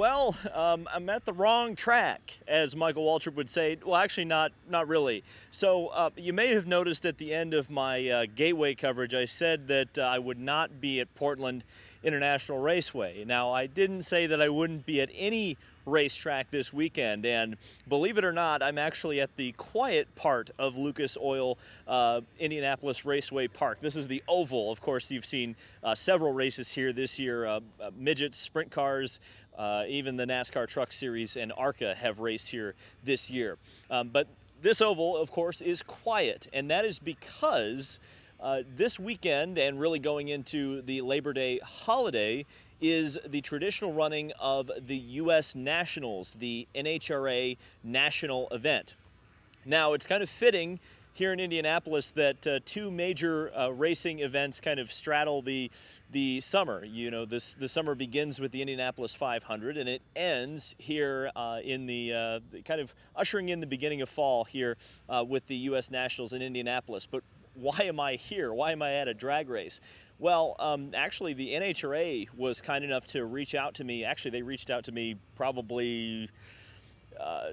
Well, I'm at the wrong track, as Michael Waltrip would say. Well, actually, not really. So you may have noticed at the end of my Gateway coverage, I said that I would not be at Portland International Raceway. Now, I didn't say that I wouldn't be at any racetrack this weekend, and believe it or not, I'm actually at the quiet part of Lucas Oil Indianapolis Raceway Park. This is the oval. Of course, you've seen several races here this year, midgets, sprint cars, even the NASCAR Truck Series and ARCA have raced here this year. But this oval, of course, is quiet, and that is because this weekend, and really going into the Labor Day holiday, is the traditional running of the U.S. Nationals, the NHRA national event. Now, it's kind of fitting here in Indianapolis that two major racing events kind of straddle the summer. You know, the summer begins with the Indianapolis 500, and it ends here in the kind of ushering in the beginning of fall here with the U.S. Nationals in Indianapolis. But why am I here? Why am I at a drag race? Well, actually, the NHRA was kind enough to reach out to me. Actually, they reached out to me probably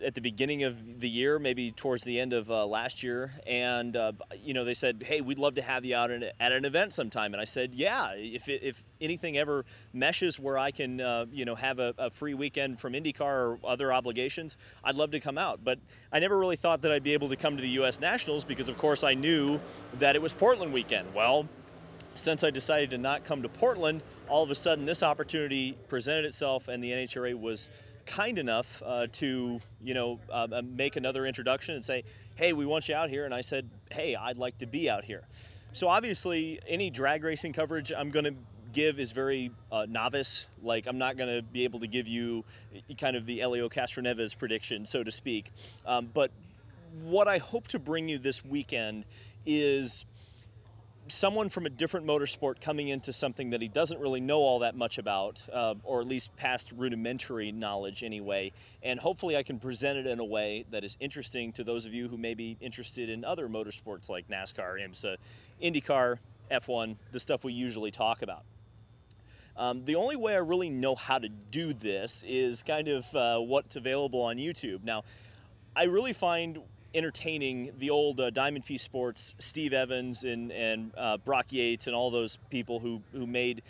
at the beginning of the year, maybe towards the end of last year. And, you know, they said, hey, we'd love to have you out at an event sometime. And I said, yeah, if anything ever meshes where I can, you know, have a free weekend from IndyCar or other obligations, I'd love to come out. But I never really thought that I'd be able to come to the U.S. Nationals because, of course, I knew that it was Portland weekend. Well, since I decided to not come to Portland, all of a sudden this opportunity presented itself, and the NHRA was kind enough to, you know, make another introduction and say, hey, we want you out here. And I said, hey, I'd like to be out here. So obviously any drag racing coverage I'm going to give is very novice. Like, I'm not going to be able to give you kind of the Elio Castroneves prediction, so to speak. But what I hope to bring you this weekend is someone from a different motorsport coming into something that he doesn't really know all that much about, or at least past rudimentary knowledge anyway, and hopefully I can present it in a way that is interesting to those of you who may be interested in other motorsports like NASCAR, IMSA, IndyCar, F1, the stuff we usually talk about. The only way I really know how to do this is kind of what's available on YouTube. Now, I really find entertaining the old Diamond P Sports, Steve Evans and Brock Yates and all those people who made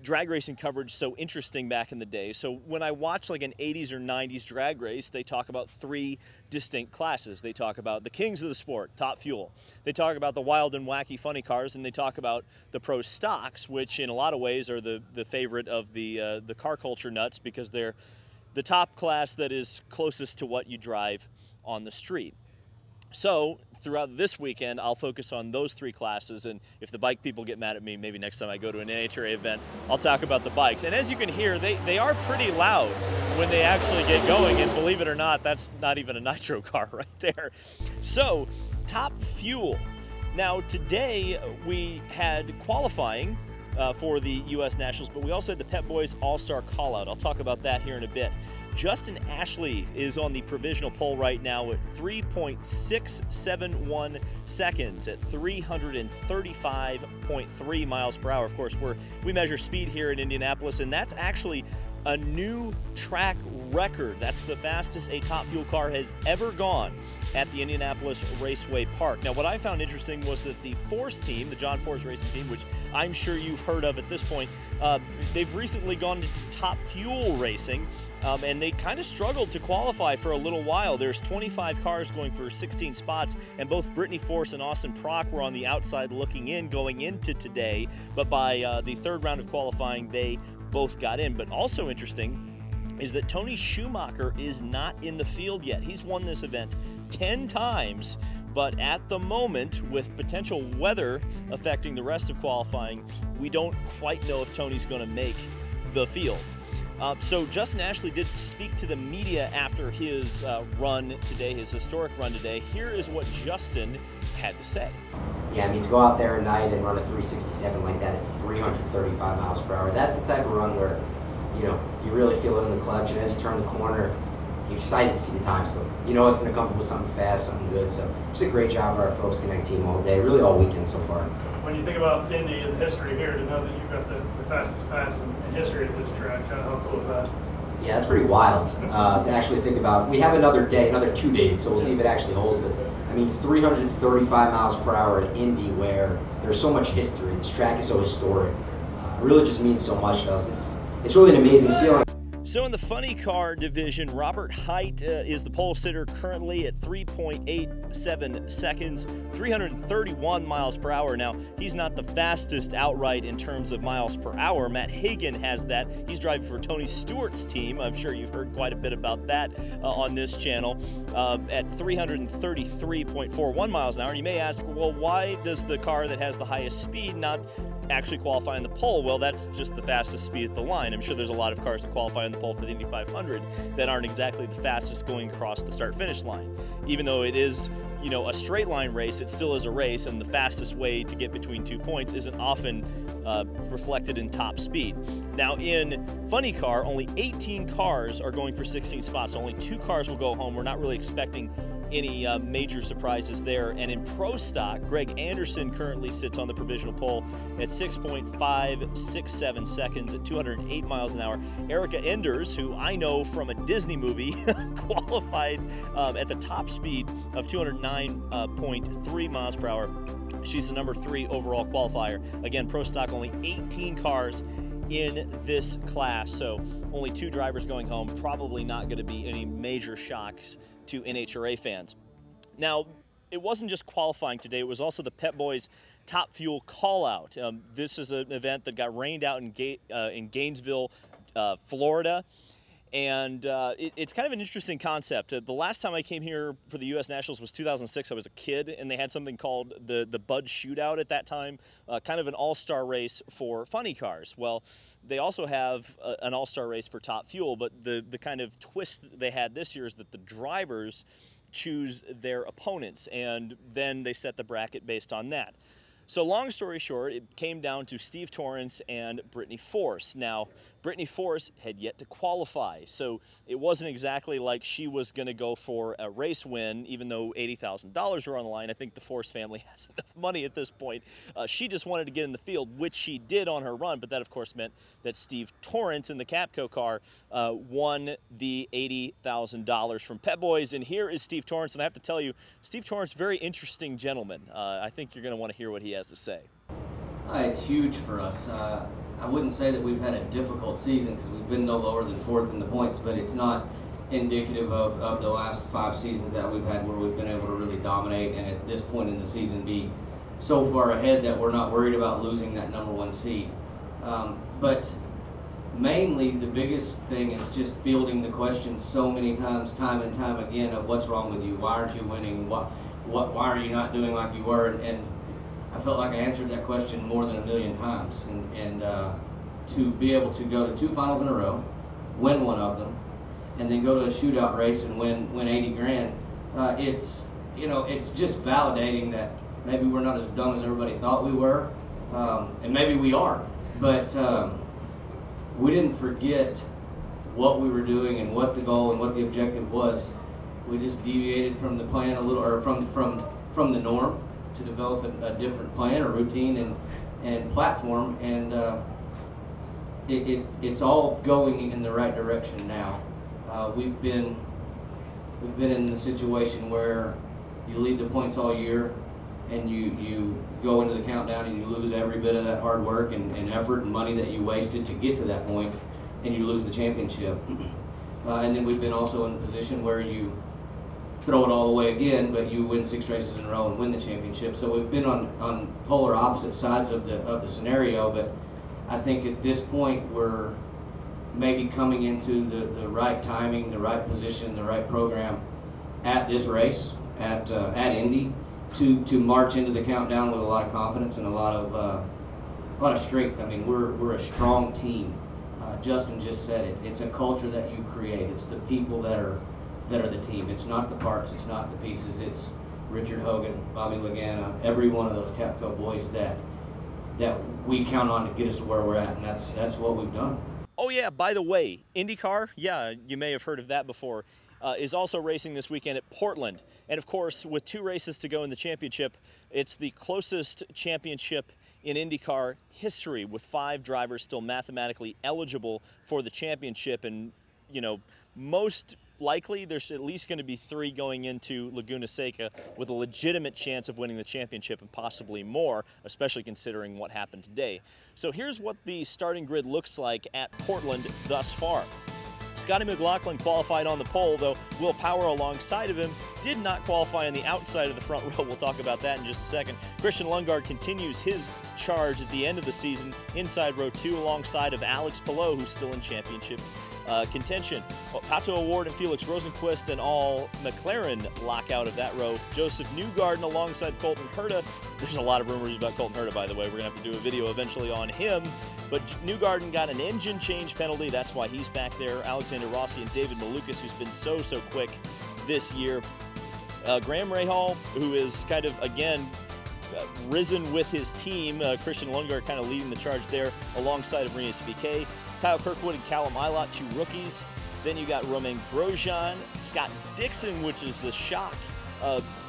drag racing coverage so interesting back in the day. So when I watch like an 80s or 90s drag race, they talk about three distinct classes. They talk about the kings of the sport, Top Fuel. They talk about the wild and wacky funny cars, and they talk about the pro stocks, which in a lot of ways are the favorite of the car culture nuts because they're the top class that is closest to what you drive on the street. So throughout this weekend, I'll focus on those three classes, and if the bike people get mad at me, maybe next time I go to an NHRA event, I'll talk about the bikes. And as you can hear, they are pretty loud when they actually get going, and believe it or not, that's not even a nitro car right there. So, Top Fuel. Now today we had qualifying for the U.S. Nationals, but we also had the Pep Boys All-Star Call-Out. I'll talk about that here in a bit. Justin Ashley is on the provisional pole right now at 3.671 seconds at 335.3 miles per hour. Of course, we measure speed here in Indianapolis, and that's actually a new track record. That's the fastest a Top Fuel car has ever gone at the Indianapolis Raceway Park. Now, what I found interesting was that the Force team, the John Force Racing team, which I'm sure you've heard of at this point, they've recently gone into Top Fuel Racing, and they kind of struggled to qualify for a little while. There's 25 cars going for 16 spots, and both Brittany Force and Austin Prock were on the outside looking in going into today, but by the third round of qualifying, they both got in. But also interesting is that Tony Schumacher is not in the field yet. He's won this event 10 times, but at the moment, with potential weather affecting the rest of qualifying, we don't quite know if Tony's going to make the field. So Justin Ashley did speak to the media after his run today, his historic run today. Here is what Justin had to say. Yeah, I mean, to go out there at night and run a 367 like that at 335 miles per hour, that's the type of run where, you know, you really feel it in the clutch, and as you turn the corner, you're excited to see the time slip. You know it's going to come up with something fast, something good. So just a great job by our Phillips Connect team all day, really all weekend so far. When you think about Indy and the history here, to know that you've got the fastest pass in history at this track, how cool is that? Yeah, that's pretty wild to actually think about. We have another day, another 2 days, so we'll see if it actually holds. But I mean, 335 miles per hour at Indy, where there's so much history. This track is so historic. It really just means so much to us. It's really an amazing feeling. So in the funny car division, Robert Hight is the pole sitter currently at 3.87 seconds, 331 miles per hour. Now, he's not the fastest outright in terms of miles per hour. Matt Hagan has that. He's driving for Tony Stewart's team. I'm sure you've heard quite a bit about that on this channel at 333.41 miles an hour. And you may ask, well, why does the car that has the highest speed not actually qualify in the pole? Well, that's just the fastest speed at the line. I'm sure there's a lot of cars that qualify in the pole for the Indy 500 that aren't exactly the fastest going across the start-finish line. Even though it is, you know, a straight line race, it still is a race, and the fastest way to get between 2 points isn't often reflected in top speed. Now, in funny car, only 18 cars are going for 16 spots. So only 2 cars will go home. We're not really expecting any major surprises there. And in pro stock, Greg Anderson currently sits on the provisional pole at 6.567 seconds at 208 miles an hour. Erica Enders, who I know from a Disney movie, qualified at the top speed of 209.3 miles per hour. She's the number 3 overall qualifier. Again, pro stock, only 18 cars in this class, so only 2 drivers going home. Probably not going to be any major shocks to NHRA fans. Now, it wasn't just qualifying today, it was also the Pep Boys Top Fuel Call-Out. This is an event that got rained out in Gainesville, Florida. And it's kind of an interesting concept. The last time I came here for the U.S. Nationals was 2006. I was a kid, and they had something called the Bud Shootout at that time, kind of an all-star race for funny cars. Well, they also have an all-star race for Top Fuel, but the kind of twist they had this year is that the drivers choose their opponents, and then they set the bracket based on that. So long story short, it came down to Steve Torrance and Brittany Force. Now, Brittany Force had yet to qualify, so it wasn't exactly like she was going to go for a race win, even though $80,000 were on the line. I think the Force family has enough money at this point. She just wanted to get in the field, which she did on her run, but that, of course, meant that Steve Torrance in the Capco car won the $80,000 from Pep Boys. And here is Steve Torrance, and I have to tell you, Steve Torrance, very interesting gentleman. I think you're going to want to hear what he has to say. It's huge for us. I wouldn't say that we've had a difficult season because we've been no lower than 4th in the points, but it's not indicative of the last 5 seasons that we've had where we've been able to really dominate and at this point in the season be so far ahead that we're not worried about losing that #1 seed. But mainly the biggest thing is just fielding the questions so many times, time and time again, of what's wrong with you, why aren't you winning, why are you not doing like you were, and I felt like I answered that question more than 1,000,000 times, and to be able to go to 2 finals in a row, win 1 of them, and then go to a shootout race and win 80 grand, it's just validating that maybe we're not as dumb as everybody thought we were, and maybe we are, but we didn't forget what we were doing and what the goal and what the objective was. We just deviated from the plan a little, or from the norm, to develop a different plan or routine and platform, and it's all going in the right direction now. We've been in the situation where you lead the points all year, and you go into the countdown and you lose every bit of that hard work and effort and money that you wasted to get to that point, and you lose the championship. And then we've been also in a position where you throw it all away again, but you win 6 races in a row and win the championship. So we've been on polar opposite sides of the scenario, but I think at this point we're maybe coming into the right timing, the right position, the right program at this race, at Indy, to march into the countdown with a lot of confidence and a lot of strength. I mean, we're a strong team. Justin just said it. It's a culture that you create. It's the people that are the team. It's not the parts, it's not the pieces. It's Richard Hogan, Bobby Lagana, every one of those Capco boys that we count on to get us to where we're at, and that's what we've done. Oh yeah, by the way, IndyCar, yeah, you may have heard of that before, is also racing this weekend at Portland. And of course, with 2 races to go in the championship, it's the closest championship in IndyCar history, with 5 drivers still mathematically eligible for the championship. And you know, most likely there's at least going to be 3 going into Laguna Seca with a legitimate chance of winning the championship and possibly more, especially considering what happened today. So here's what the starting grid looks like at Portland thus far. Scotty McLaughlin qualified on the pole, though Will Power alongside of him did not qualify on the outside of the front row. We'll talk about that in just a second. Christian Lundgaard continues his charge at the end of the season inside row 2 alongside of Alex Palou, who's still in championship contention. Pato O'Ward and Felix Rosenqvist and all McLaren lock out of that row. Joseph Newgarden alongside Colton Herta. There's a lot of rumors about Colton Herta, by the way. We're going to have to do a video eventually on him. But Newgarden got an engine change penalty. That's why he's back there. Alexander Rossi and David Malukas, who's been so quick this year. Graham Rahal, who is kind of, again, risen with his team. Christian Lundgaard kind of leading the charge there alongside of Rinus VeeKay. Kyle Kirkwood and Callum Ilott, 2 rookies. Then you got Romain Grosjean, Scott Dixon, which is the shock.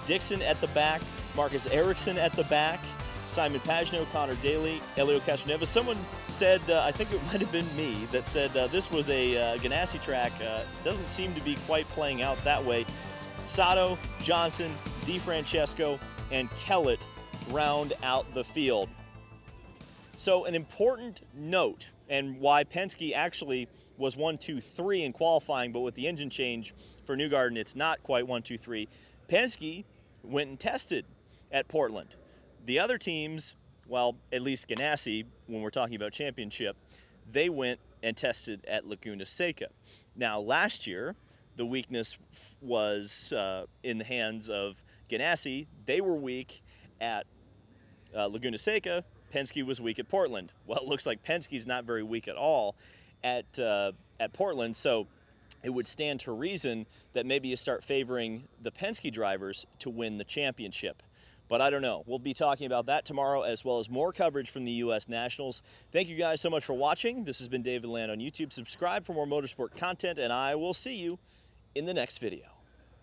Dixon at the back, Marcus Ericsson at the back, Simon Pagenaud, Connor Daly, Elio Castroneves. Someone said, I think it might have been me, that said this was a Ganassi track. Doesn't seem to be quite playing out that way. Sato, Johnson, DeFrancesco, and Kellett round out the field. So an important note, and why Penske actually was 1, 2, 3 in qualifying, but with the engine change for Newgarden, it's not quite 1, 2, 3. Penske went and tested at Portland. The other teams, well, at least Ganassi, when we're talking about championship, they went and tested at Laguna Seca. Now, last year, the weakness was in the hands of Ganassi. They were weak at Laguna Seca. Penske was weak at Portland. Well, it looks like Penske's not very weak at all at Portland, so it would stand to reason that maybe you start favoring the Penske drivers to win the championship. But I don't know. We'll be talking about that tomorrow, as well as more coverage from the U.S. Nationals. Thank you guys so much for watching. This has been David Land on YouTube. Subscribe for more motorsport content, and I will see you in the next video.